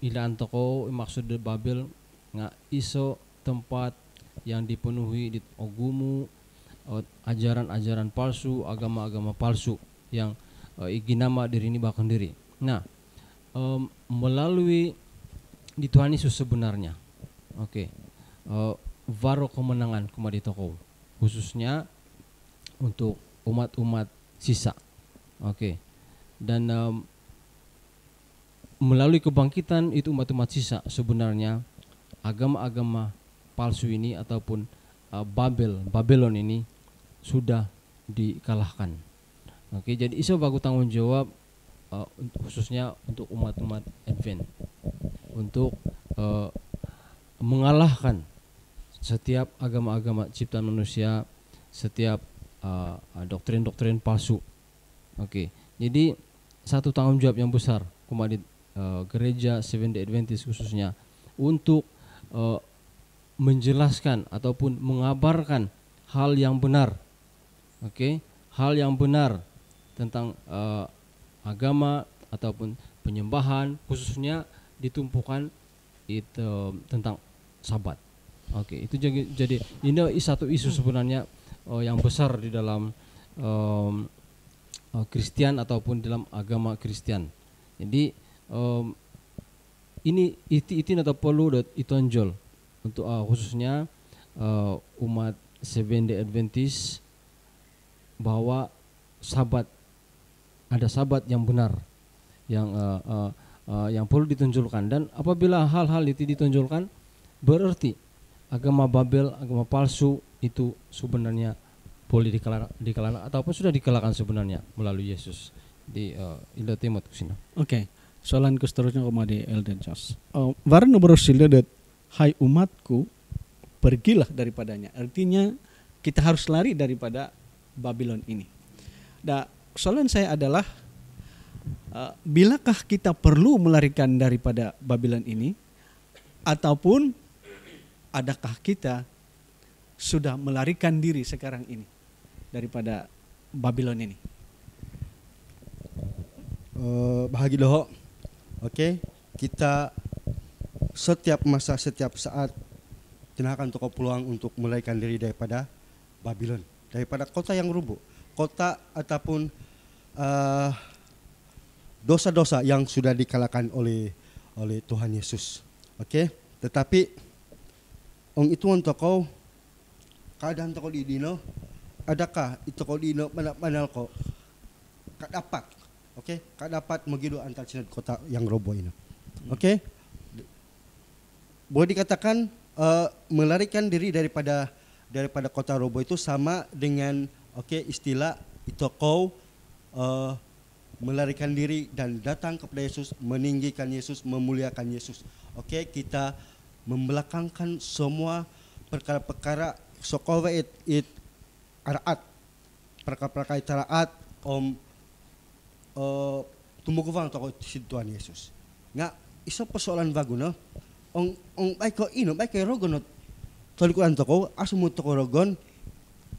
ilaan toko maksud Babel nga iso tempat yang dipenuhi di ogumu ajaran-ajaran palsu, agama-agama palsu yang iginama diri ini bahkan diri. Nah, melalui di Tuhan Yesus sebenarnya, oke, varo kemenangan kumadi toko, khususnya untuk umat-umat sisa, oke, dan melalui kebangkitan itu umat-umat sisa sebenarnya agama-agama palsu ini ataupun Babylon ini sudah dikalahkan. Oke, jadi iso baku tanggung jawab khususnya untuk umat-umat Advent untuk mengalahkan setiap agama-agama ciptaan manusia, setiap doktrin-doktrin palsu. Oke, jadi satu tanggung jawab yang besar kumadit gereja Seventh-day Adventist khususnya untuk menjelaskan ataupun mengabarkan hal yang benar, oke, hal yang benar tentang agama ataupun penyembahan, khususnya ditumpukan itu tentang Sabat. Oke, itu jadi ini satu isu sebenarnya yang besar di dalam Kristen ataupun dalam agama Kristen. Jadi ini atau perlu ditonjol untuk khususnya umat Seventh-day Adventist bahwa Sabat ada Sabat yang benar yang perlu ditonjolkan, dan apabila hal-hal itu ditonjolkan berarti agama Babel, agama palsu itu sebenarnya boleh dikalahkan ataupun sudah dikalahkan sebenarnya melalui Yesus di Ilda Timot kusina. Oke, soalan seterusnya kumadi Elder Jos. Waran nomor sila dat hai umatku, pergilah daripadanya. Artinya kita harus lari daripada Babylon ini. Dan soalan saya adalah, bilakah kita perlu melarikan daripada Babylon ini, ataupun adakah kita sudah melarikan diri sekarang ini daripada Babylon ini? Bahagi doho, oke, kita setiap masa, setiap saat tindakan toko peluang untuk melarikan diri daripada Babylon, daripada kota yang rubuh, kota ataupun dosa-dosa yang sudah dikalahkan oleh Tuhan Yesus. Oke, tetapi ong itu toko keadaan toko di dino, adakah itu toko di dino manal ko kadapat, oke, kadapat megido antar sinad kota yang roboh ini. Oke, boleh dikatakan melarikan diri daripada kota roboh itu sama dengan istilah itu kau melarikan diri dan datang kepada Yesus, meninggikan Yesus, memuliakan Yesus. Oke, kita membelakangkan semua perkara-perkara sokowe it araat, perkara-perkara it araat tumuguvang toko si Tuhan Yesus. Nga isa persoalan bago no. Ong baik ko ino, baik kay rogon tolikuan toko asumut toko rogon.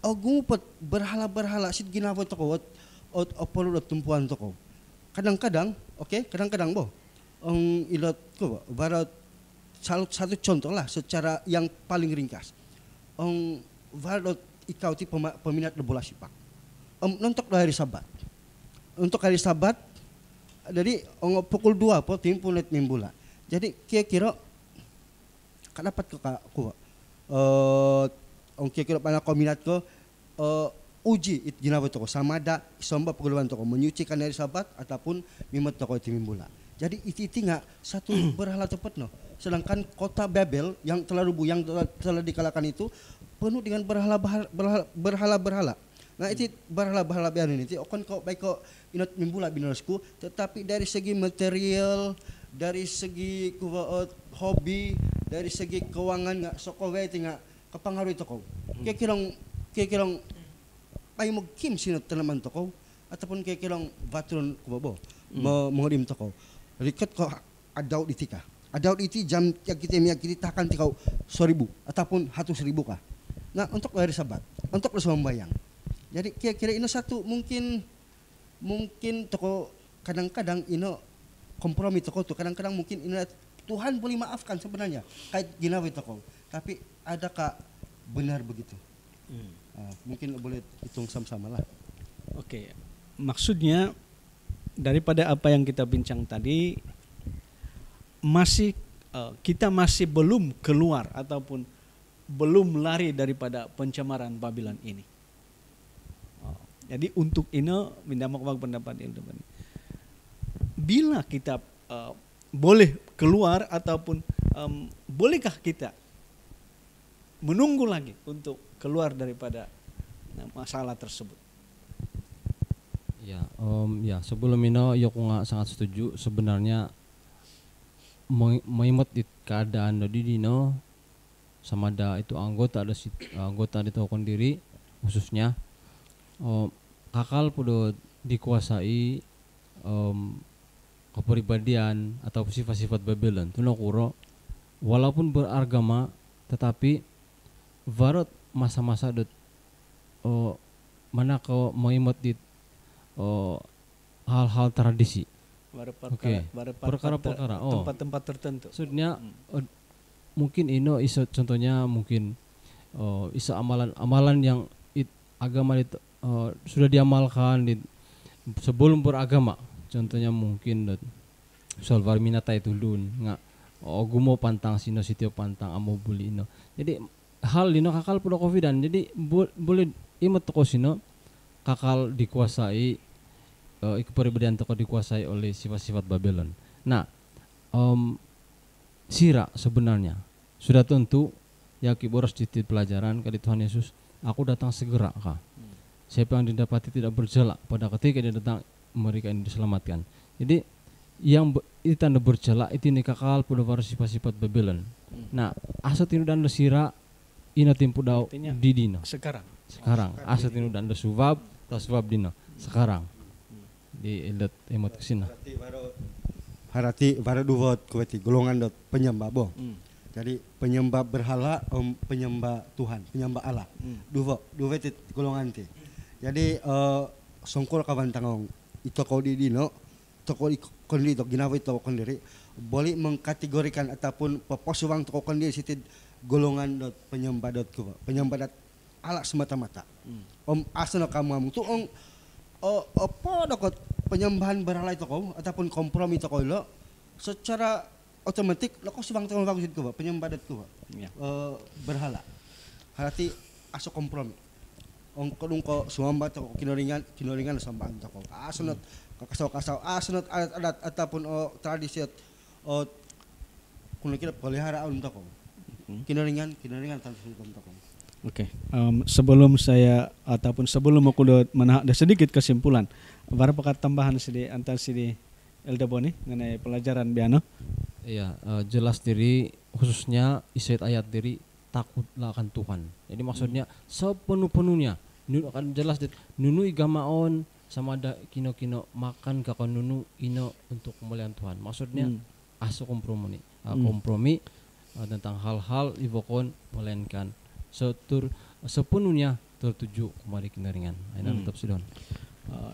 Gumupot berhala-berhala sit ginawat toko at perlu tumpuan toko. Kadang-kadang, kadang-kadang bo. Ong ilot ko barat satu contoh lah secara yang paling ringkas. Barat ikaw ti peminat bola sepak. Nontok hari Sabat. Untuk hari Sabat, jadi pukul 2 po tim punet bola. Jadi kira-kira kadapat ko ang kira pana kombinat ko uji it ginawa to ko sama da isomba paguluan to ko menyucikan dari sabat ataupun mimet to ko timimbula. Jadi iti nga satu berhala tepat no. Sedangkan kota Babel yang telah rubuh yang telah dikalahkan itu penuh dengan berhala-berhala. Nah itu berhala-berhala biar ini. Okon kau baik kau inat mimbula binarasku, tetapi dari segi material, dari segi hobi, dari segi keuangan nggak sokowe tinggal kepengaruh itu kau. Kira-kira ay mo kim sino tanaman to ko ataupun kira-kira batron kubo mengodim to ko. Riket ko adaw itika. Adaw iti jam yang kita meyakini takkan tikau 1,000 ataupun 100,000 kah. Nah untuk hari sabat, untuk sembahyang. Jadi kira-kira ini satu mungkin toko kadang-kadang ini kompromi toko tuh kadang-kadang mungkin ini Tuhan boleh maafkan sebenarnya kayak ginawi toko. Tapi adakah benar begitu? Mungkin boleh hitung sama-sama lah. Oke, maksudnya daripada apa yang kita bincang tadi kita masih belum keluar ataupun belum lari daripada pencemaran Babylon ini. Jadi untuk ini minta maaf pendapat ini. Bila kita boleh keluar ataupun bolehkah kita menunggu lagi untuk keluar daripada masalah tersebut? Ya, sebelum ini aku nggak sangat setuju sebenarnya mengimat di keadaan di dino sama ada itu anggota di tokon diri khususnya kakal podo dikuasai kepribadian atau sifat-sifat Babylon tuh kuro walaupun beragama tetapi varot masa-masa mana kau mengimat di hal-hal tradisi. Perkara-perkara. Tempat-tempat tertentu. Maksudnya mungkin ino iso contohnya mungkin iso amalan yang agama itu sudah diamalkan sebelum beragama. Contohnya mungkin soal varminata itu dun nggak gumo pantang sino sitio pantang amo buli ino. Jadi hal dino kakal pudo covidan. Jadi boleh imut toko sino kakal dikuasai kepribadian toko dikuasai oleh sifat-sifat Babylon. Nah, sira sebenarnya sudah tentu ya kiboros di pelajaran kali Tuhan Yesus, aku datang segera kah. Siapa yang didapati tidak berjala pada ketika dia datang mereka ini diselamatkan. Jadi yang itu tanda berjala itu ini kakal pada para sifat-sifat Babylon. Nah, asat ini dan sira ina timpu dau di dino. Sekarang asat ini dan subab atau subab dino sekarang. Di edat emot kesina. Harati baru dua kuati golongan dot penyembah boh. Jadi penyembah berhala, penyembah Tuhan, penyembah Allah. Dua tit golongan ti. Jadi songkol kawan tangong itu kau di dino, toko kondi tok ginawi toko kondiri boleh mengkategorikan ataupun peposuang toko kondiri sitit golongan dot penyembah dot kuba, penyembah dot Allah semata-mata. Asana kamu tu apa dokot penyembahan berhala itu kau ataupun kompromi itu kau lo secara otomatis lo kau sebang tengah bagus itu penyembah itu berhala hati asok kompromi ongkodung kau suamba itu kinoringan sambang itu kau asunat kasau asunat adat ataupun tradisi kuno kira peliharaan itu kau kinoringan tanpa itu kau. Oke, sebelum saya ataupun sebelum aku ada sedikit kesimpulan, berapa tambahan sidi antar sidi Elda Boni mengenai pelajaran biano? Iya, jelas diri khususnya isait ayat diri takutlah akan Tuhan. Jadi maksudnya sepenuh-penuhnya nunu akan jelas nunu igamaon sama ada kino-kino makan kakon nunu ino untuk kemuliaan Tuhan. Maksudnya aso kompromi kompromi tentang hal-hal ibokon melainkan sepenuhnya tertuju kembali kinaringan. Aina tetap sidon.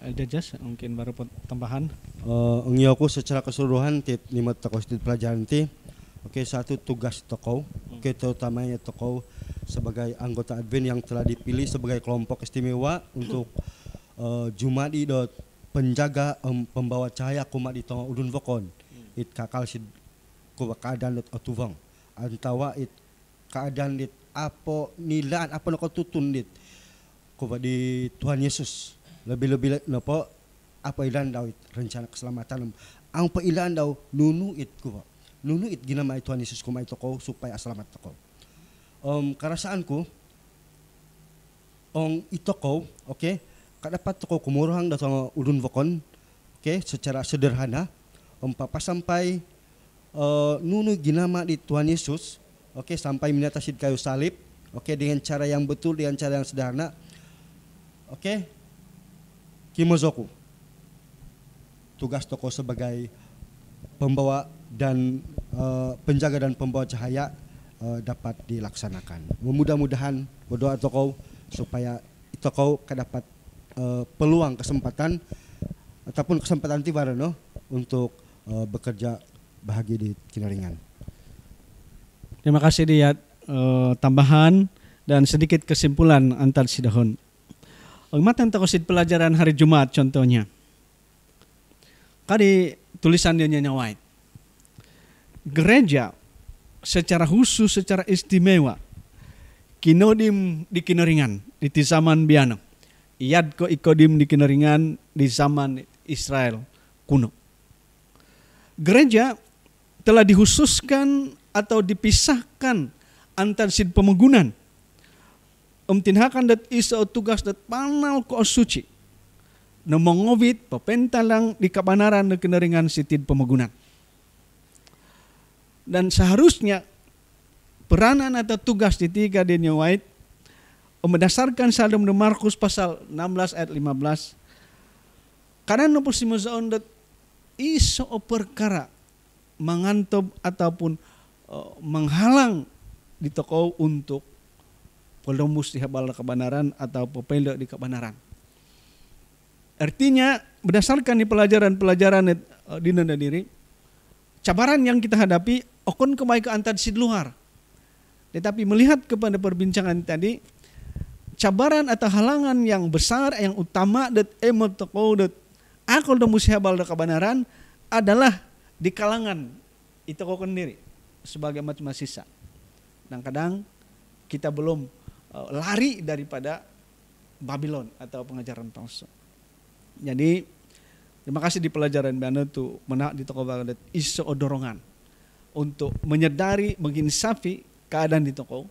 Elda Jas mungkin baru tambahan. Aku secara keseluruhan lima tokoh pelajaran ti. Oke, satu tugas tokoh. Oke, terutamanya tokoh sebagai anggota Advent yang telah dipilih sebagai kelompok istimewa untuk Jumadi dot penjaga pembawa cahaya kumat di tengah udun vokon. It kakal sid keadaan dot otuvang. Antawa it keadaan di apa nilaan apa nako tutundit ko di Tuhan Yesus lebih-lebih napa apa ilan daw rencana keselamatan ang pailan daw nunuit ko nunuit ginamay Tuhan Yesus ko ito ko supaya selamat ko karasaan ko ito ko okay kadapat ko kumuruhang daw ulun vokon okay secara sederhana papasampay nunuit ginama di Tuhan Yesus okay sampai menatasid kayu salib okay dengan cara yang betul dengan cara yang sederhana okay kimozoku tugas toko sebagai pembawa dan penjaga dan pembawa cahaya dapat dilaksanakan. Mudah-mudahan berdoa toko supaya toko dapat peluang kesempatan ataupun kesempatan tibarano untuk bekerja bahagia di Kinaringan. Terima kasih Diat tambahan dan sedikit kesimpulan antar sidahon. Matan takosid pelajaran hari Jumat contohnya. Kadi tulisan dia nyawait. Gereja secara khusus, secara istimewa kinodim di Kinaringan di zaman biano. Iad ko ikodim di Kinaringan di zaman Israel kuno. Gereja telah dikhususkan atau dipisahkan antar sid pemegunan. Tinhakan dat isa o tugas dat panal ko suci. Na mengobit papentalang di kabanaran na Kinaringan sitid pemegunan. Dan seharusnya peranan atau tugas di tiga di nyawait berdasarkan salam de Markus pasal 16 ayat 15. Karena nopo si mazaon dat iso o perkara mengantob ataupun menghalang di toko untuk pelembus di habal kebenaran atau pepelok di kebenaran. Artinya berdasarkan di pelajaran-pelajaran di nanda diri, cabaran yang kita hadapi okon kemai ke antar sid luar. Tetapi melihat kepada perbincangan tadi, cabaran atau halangan yang besar, yang utama dat emot toko dat akal dan musibah dan kebenaran adalah di kalangan itu kau sendiri sebagai macam sisa. Dan kadang kita belum lari daripada Babylon atau pengajaran palsu. Jadi terima kasih di pelajaran Bana tu menak di toko banget iso dorongan untuk menyadari menginsafi keadaan di toko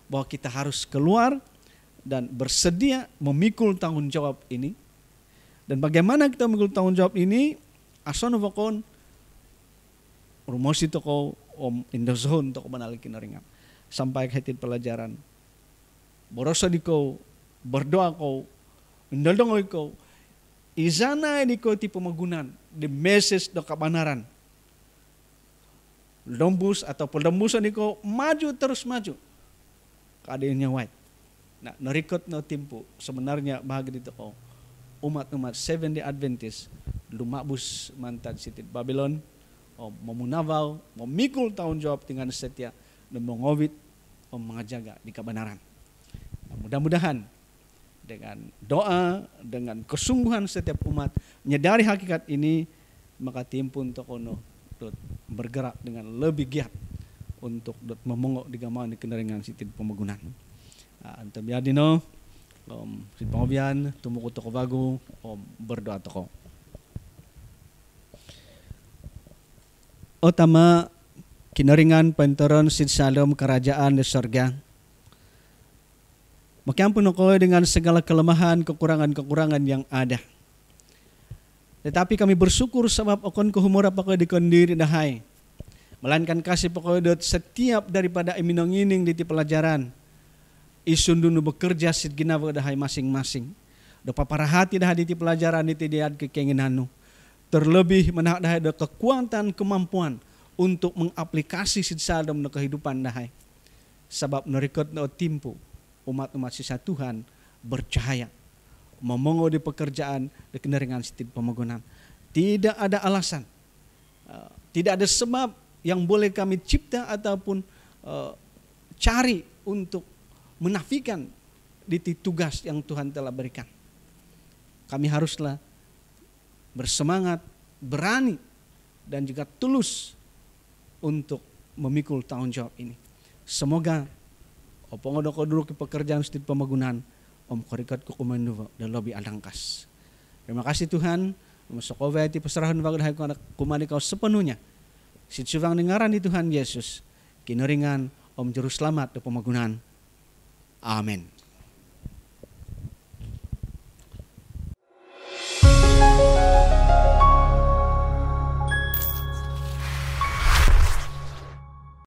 bahwa kita harus keluar dan bersedia memikul tanggung jawab ini. Dan bagaimana kita memikul tanggung jawab ini? Asono vakon rumosi toko om indozon toko manalik Kinaringan sampai ke pelajaran. Borosa di kau berdoa kau mendondong kau izana di kau tipe pemegunan the message do kebenaran. Lembus atau pelembusan di kau maju terus maju. Keadaannya white. Nah, narikot no timpu sebenarnya bahagia di toko umat-umat Seventh Day Adventist lumabus mantan sitid Babylon memunawal memikul tanggung jawab dengan setia dan mengobit mengajaga di kebenaran. Nah, mudah-mudahan dengan doa, dengan kesungguhan setiap umat menyadari hakikat ini, maka timpun tokono bergerak dengan lebih giat untuk memongok di gamaan di Kinaringan sitid pemegunan. Antum biadino si pengobian tumuku toko bagu berdoa toko. Utama Kinaringan pentoron sid salom kerajaan di surga. Makiampun ako dengan segala kelemahan, kekurangan-kekurangan yang ada. Tetapi kami bersyukur sebab okon kuhumura pakoy di kondiri dahay. Melainkan kasih pakoy dot setiap daripada iminong-ining di pelajaran. Isundunu bekerja sid ginawa dahay masing-masing. Do paparahati dahay di pelajaran di diad kekenginanu. Terlebih menak dahay do kekuatan kemampuan untuk mengaplikasi sid sadom na kehidupan dahay. Sebab narikot na timpu umat-umat sisa Tuhan bercahaya. Memongo di pekerjaan di Kinaringan sitid pemegunan. Tidak ada alasan. Tidak ada sebab yang boleh kami cipta ataupun cari untuk menafikan di tugas yang Tuhan telah berikan. Kami haruslah bersemangat, berani, dan juga tulus untuk memikul tanggung jawab ini. Semoga Opo ngodo ko dulu ke pekerjaan stit pemagunan. Om korikat ko kumanu dan lobby alangkas. Terima kasih Tuhan. Masokova iti pasarahan bagay ko anak kumani kau sepenuhnya. Situbang dengaran di Tuhan Yesus. Kineringan Om Juru Selamat do pemagunan. Amin.